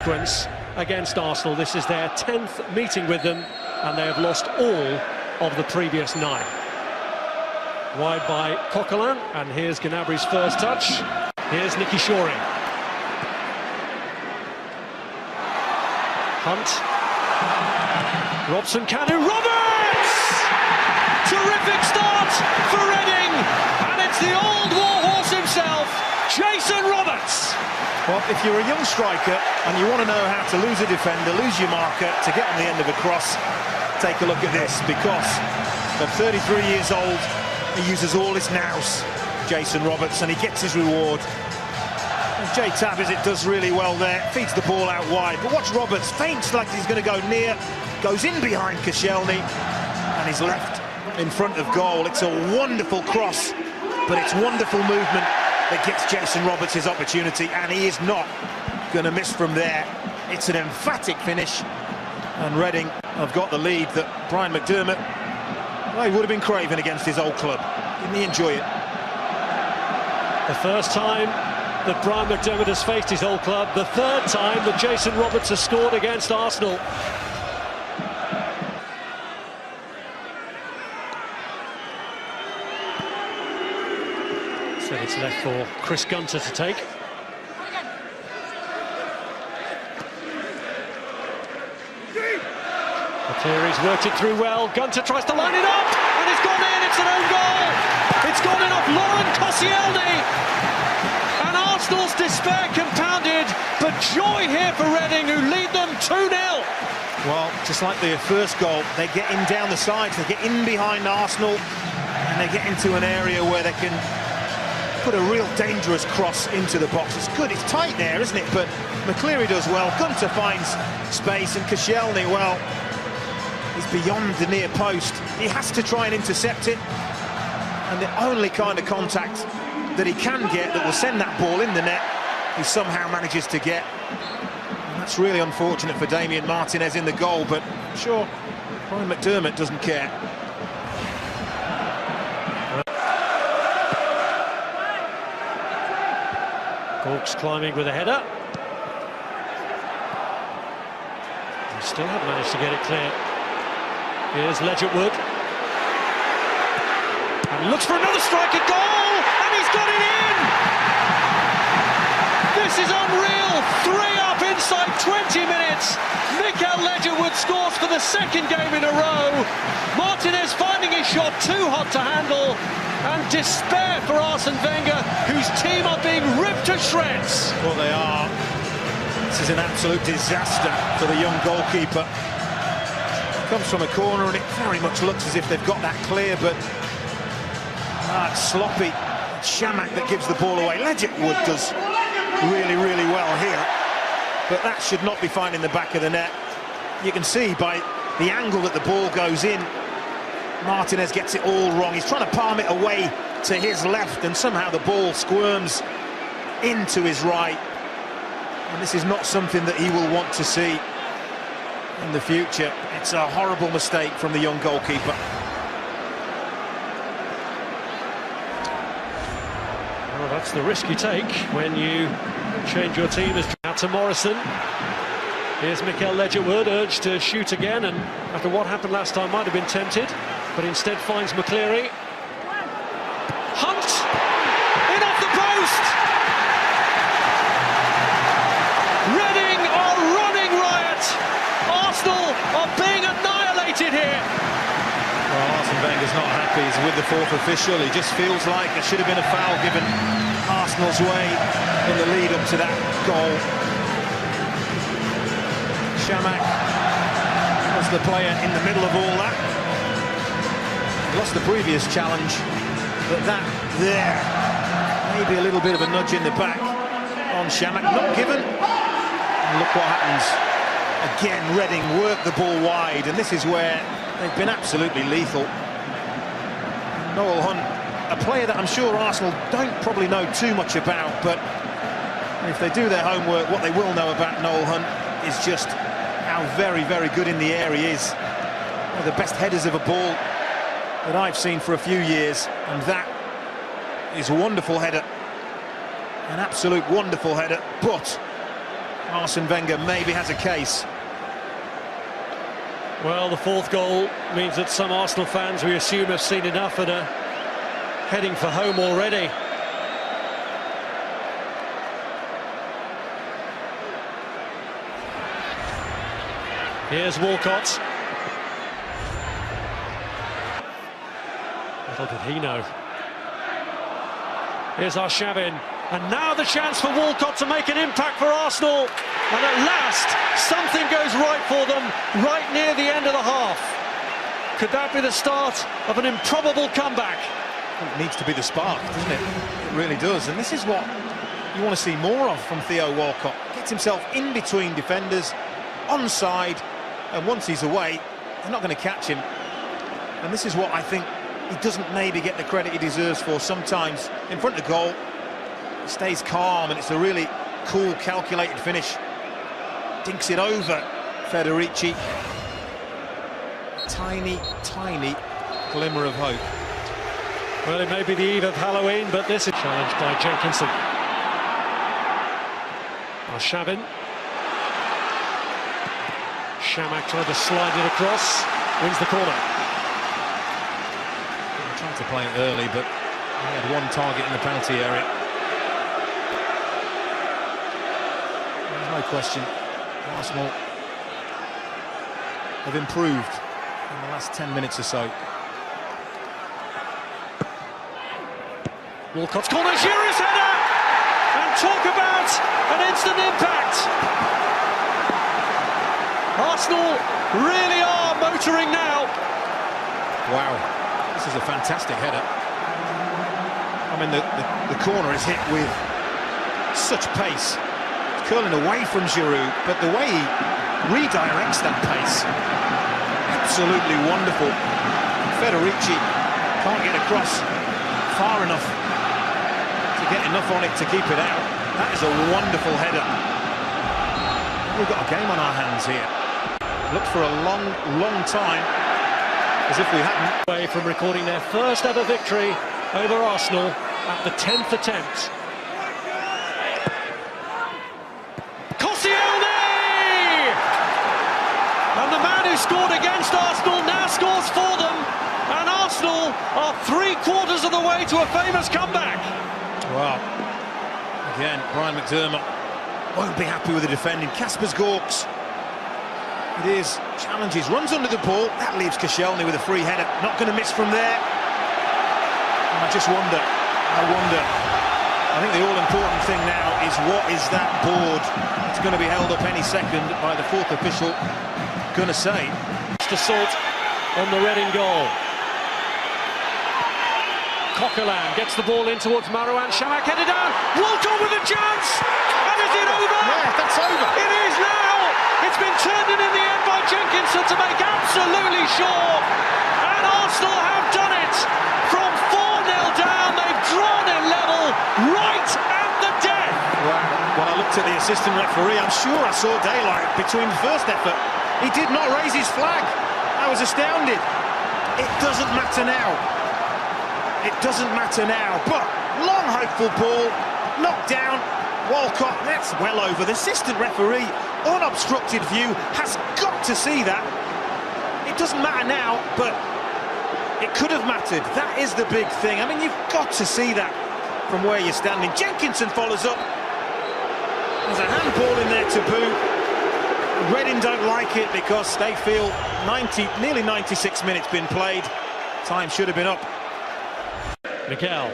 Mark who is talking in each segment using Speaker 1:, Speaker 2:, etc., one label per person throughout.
Speaker 1: sequence against Arsenal. This is their 10th meeting with them, and they have lost all of the previous 9. Wide by Coquelin, and here's Gnabry's first touch. Here's Nicky Shoring. Hunt. Robson Kanu. Roberts! Terrific start for Reading, and it's the old warhorse himself, Jason Roberts.
Speaker 2: Well, if you're a young striker and you want to know how to lose a defender, lose your marker, to get on the end of a cross, take a look at this, because at 33 years old, he uses all his nous, Jason Roberts, and he gets his reward. And Jay Tabizit does really well there, feeds the ball out wide, but watch Roberts, feints like he's going to go near, goes in behind Koscielny, and he's left in front of goal. It's a wonderful cross, but it's wonderful movement that gets Jason Roberts his opportunity, and he is not going to miss from there. It's an emphatic finish, and Reading have got the lead that Brian McDermott, well, he would have been craving against his old club. Didn't he enjoy it?
Speaker 1: The first time that Brian McDermott has faced his old club, the third time that Jason Roberts has scored against Arsenal. So it's left for Chris Gunter to take. McCleary's worked it through well. Gunter tries to line it up, and it's gone in. It's an own goal. It's gone in off Laurent Koscielny, and Arsenal's despair compounded. But joy here for Reading, who lead them 2-0.
Speaker 2: Well, just like the first goal, they get in down the sides, they get in behind Arsenal, and they get into an area where they can put a real dangerous cross into the box. It's good, it's tight there, isn't it? But McCleary does well. Gunter finds space, and Koscielny, well, he's beyond the near post. He has to try and intercept it, and the only kind of contact that he can get that will send that ball in the net, he somehow manages to get. And that's really unfortunate for Damien Martinez in the goal, but I'm sure Brian McDermott doesn't care.
Speaker 1: Hawks climbing with a header. He still haven't managed to get it clear. Here's Ledgerwood. And he looks for another strike at goal, and he's got it in! This is unreal! 3 up inside 20 minutes. Mikael Ledgerwood scores for the second game in a row. Martinez finding his shot too hot to handle. And despair for Arsene Wenger, whose team are being ripped to shreds.
Speaker 2: Well, they are. This is an absolute disaster for the young goalkeeper. Comes from a corner, and it very much looks as if they've got that clear, but it's sloppy. It's Shamak that gives the ball away. Ledgerwood does really, really well here, but that should not be finding the back of the net. You can see by the angle that the ball goes in, Martinez gets it all wrong. He's trying to palm it away to his left, and somehow the ball squirms into his right. And this is not something that he will want to see in the future. It's a horrible mistake from the young goalkeeper.
Speaker 1: Well, that's the risk you take when you change your team. Out to Morrison. Here's Mikael Ledgerwood, urged to shoot again, and after what happened last time might have been tempted, but instead finds McCleary. Hunt! In off the post! Reading are running riot! Arsenal are being annihilated here!
Speaker 2: Well, Arsene Wenger's not happy. He's with the fourth official. He just feels like there should have been a foul given Arsenal's way in the lead up to that goal. Shamak was the player in the middle of all that. He lost the previous challenge, but that there, maybe a little bit of a nudge in the back on Shamak, not given. And look what happens. Again, Reading work the ball wide, and this is where they've been absolutely lethal. Noel Hunt, a player that I'm sure Arsenal don't probably know too much about, but if they do their homework, what they will know about Noel Hunt is just how very, very good in the air he is. One of the best headers of a ball that I've seen for a few years, and that is a wonderful header, an absolute wonderful header. But Arsene Wenger maybe has a case.
Speaker 1: Well, the fourth goal means that some Arsenal fans, we assume, have seen enough and are heading for home already. Here's Walcott. Little did he know. Here's Arshavin. And now the chance for Walcott to make an impact for Arsenal. And at last, something goes right for them, right near the end of the half. Could that be the start of an improbable comeback?
Speaker 2: It needs to be the spark, doesn't it? It really does. And this is what you want to see more of from Theo Walcott. Gets himself in between defenders, onside, and once he's away, they're not going to catch him. And this is what I think he doesn't maybe get the credit he deserves for sometimes. In front of goal, he stays calm, and it's a really cool, calculated finish. Dinks it over Federici. Tiny, tiny glimmer of hope.
Speaker 1: Well, it may be the eve of Halloween, but this is challenged by Jenkinson. Arshavin. Shamak tried to slide it across, wins the corner.
Speaker 2: He tried to play it early, but he had one target in the penalty area. There's no question Arsenal have improved in the last 10 minutes or so.
Speaker 1: Walcott's corner, Giroud's header! And talk about an instant impact! Arsenal really are motoring now.
Speaker 2: Wow, this is a fantastic header. I mean, the corner is hit with such pace. It's curling away from Giroud, but the way he redirects that pace, absolutely wonderful. Federici can't get across far enough to get enough on it to keep it out. That is a wonderful header. We've got a game on our hands here. Looked for a long, long time, as if we hadn't.
Speaker 1: Away from recording their first ever victory over Arsenal at the 10th attempt. Koscielny! And the man who scored against Arsenal now scores for them, and Arsenal are 3/4 of the way to a famous comeback.
Speaker 2: Wow. Again, Brian McDermott won't be happy with the defending. Kasper's Gorks. It is, challenges, runs under the ball. That leaves Koscielny with a free header. Not going to miss from there. And I just wonder, I think the all-important thing now is what is that board? It's going to be held up any second by the fourth official. Going to say.
Speaker 1: Assault on the Reading goal. Coquelin gets the ball in towards Marouane. Shamak headed down. Walcott with a chance. And is it over?
Speaker 2: Yeah, that's over.
Speaker 1: It is now. It's been turned in the end by Jenkinson to make absolutely sure. And Arsenal have done it. From 4-0 down, they've drawn it level right at the death.
Speaker 2: Wow. When I looked at the assistant referee, I'm sure I saw daylight between the first effort. He did not raise his flag. I was astounded. It doesn't matter now. It doesn't matter now. But long hopeful ball, knocked down. Walcott, that's well over. The assistant referee, unobstructed view, has got to see that. It doesn't matter now, but it could have mattered. That is the big thing. I mean, you've got to see that from where you're standing. Jenkinson follows up. There's a handball in there to boo. Reading don't like it because they feel nearly 96 minutes been played. Time should have been up.
Speaker 1: Miguel.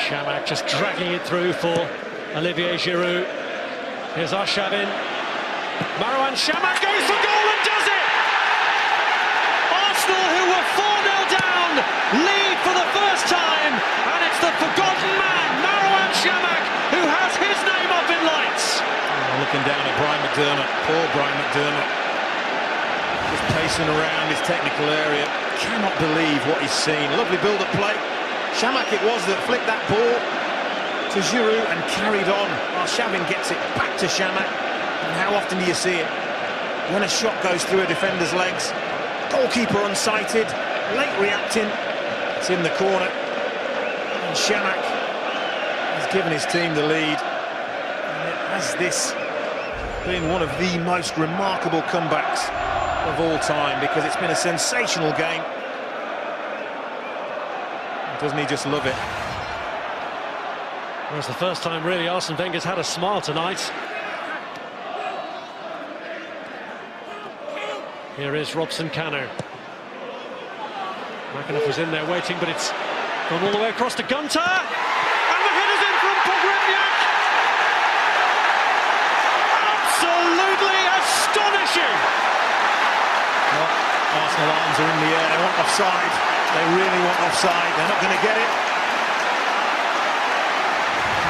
Speaker 1: Shamak just dragging it through for Olivier Giroud. Here's Arshavin. Marouane Shamak goes for goal and does it! Arsenal, who were 4-0 down, lead for the first time, and it's the forgotten man, Marouane Shamak, who has his name up in lights.
Speaker 2: Looking down at Brian McDermott, poor Brian McDermott. Just pacing around his technical area. Cannot believe what he's seen. Lovely build-up play. Shamak it was that flicked that ball to Giroud and carried on. Arshavin gets it back to Shamak. And how often do you see it? When a shot goes through a defender's legs, goalkeeper unsighted, late reacting, it's in the corner. And Shamak has given his team the lead. And has this been one of the most remarkable comebacks of all time, because it's been a sensational game. Doesn't he just love it?
Speaker 1: Well, it's the first time really Arsene Wenger's had a smile tonight. Here is Robson Kanu. McAnuff was in there waiting, but it's gone all the way across to Gunter. And the header's in from Pogrebniak. Absolutely astonishing!
Speaker 2: Well, Arsenal arms are in the air. They want offside. They really want offside. They're not going to get it.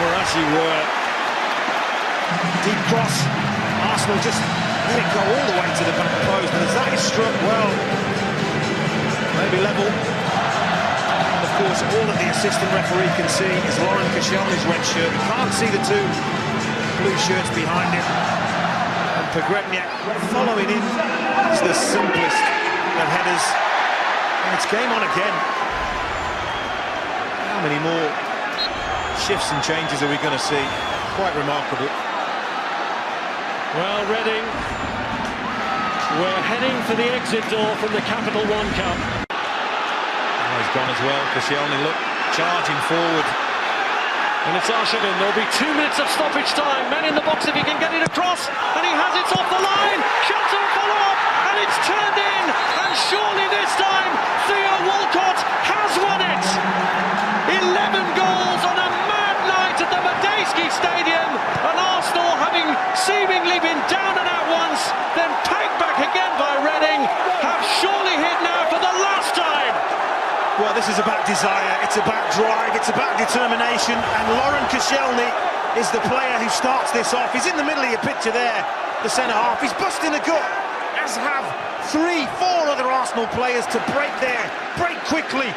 Speaker 2: Marashi were deep cross. Arsenal just let it go all the way to the back post. And as that is struck, well, maybe level. And of course, all that the assistant referee can see is Lauren Koscielny's red shirt. He can't see the two blue shirts behind him. And Pogrebniak following in is the simplest of headers. And it's game on again. How many more shifts and changes are we going to see? Quite remarkable.
Speaker 1: Well, Reading, we're heading for the exit door from the Capital One Cup.
Speaker 2: Oh, he's gone as well. Koscielny, look, charging forward.
Speaker 1: And it's Arshavin. There'll be 2 minutes of stoppage time. Man in the box if he can get it across. And he has it off the line. Shots and follow-up. And it's turned in. And surely this time, Theo Walcott has won it. 11 goals on a mad night at the Madejski Stadium. And Arsenal, having seemingly been down and out once, then pegged back again by Reading, have surely hit now for the last time.
Speaker 2: Well, this is about desire, it's about drive, it's about determination, and Lauren Koscielny is the player who starts this off. He's in the middle of your picture there, the centre-half. He's busting the gut, as have 3-4 other Arsenal players to break there, break quickly,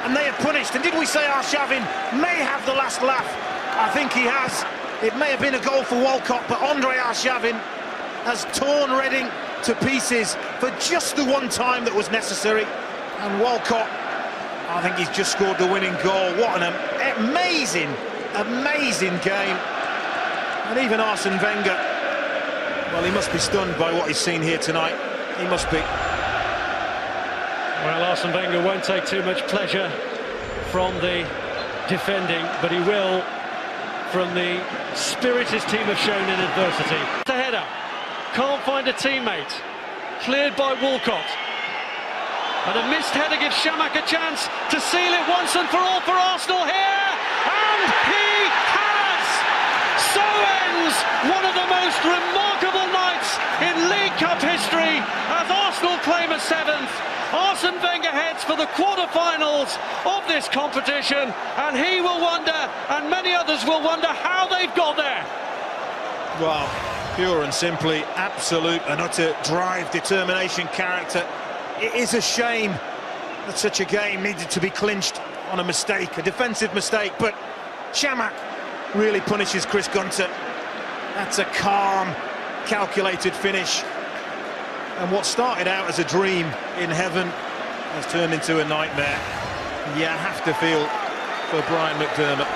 Speaker 2: and they are punished. And did we say Arshavin may have the last laugh? I think he has. It may have been a goal for Walcott, but Andre Arshavin has torn Reading to pieces for just the one time that was necessary. And Walcott, I think he's just scored the winning goal. What an amazing, amazing game. And even Arsene Wenger, well, he must be stunned by what he's seen here tonight. He must be.
Speaker 1: Well, Arsene Wenger won't take too much pleasure from the defending, but he will from the spirit his team have shown in adversity. The header, can't find a teammate, cleared by Walcott. And a missed header gives Shamak a chance to seal it once and for all for Arsenal here. And he has! So ends one of the most remarkable nights in League Cup history as Arsenal claim a 7th. Arsene Wenger heads for the quarter-finals of this competition, and he will wonder, and many others will wonder, how they've got there.
Speaker 2: Well, pure and simply, absolute and utter drive, determination, character. It is a shame that such a game needed to be clinched on a mistake, a defensive mistake, but Shamak really punishes Chris Gunter. That's a calm, calculated finish. And what started out as a dream in heaven has turned into a nightmare. You have to feel for Brian McDermott.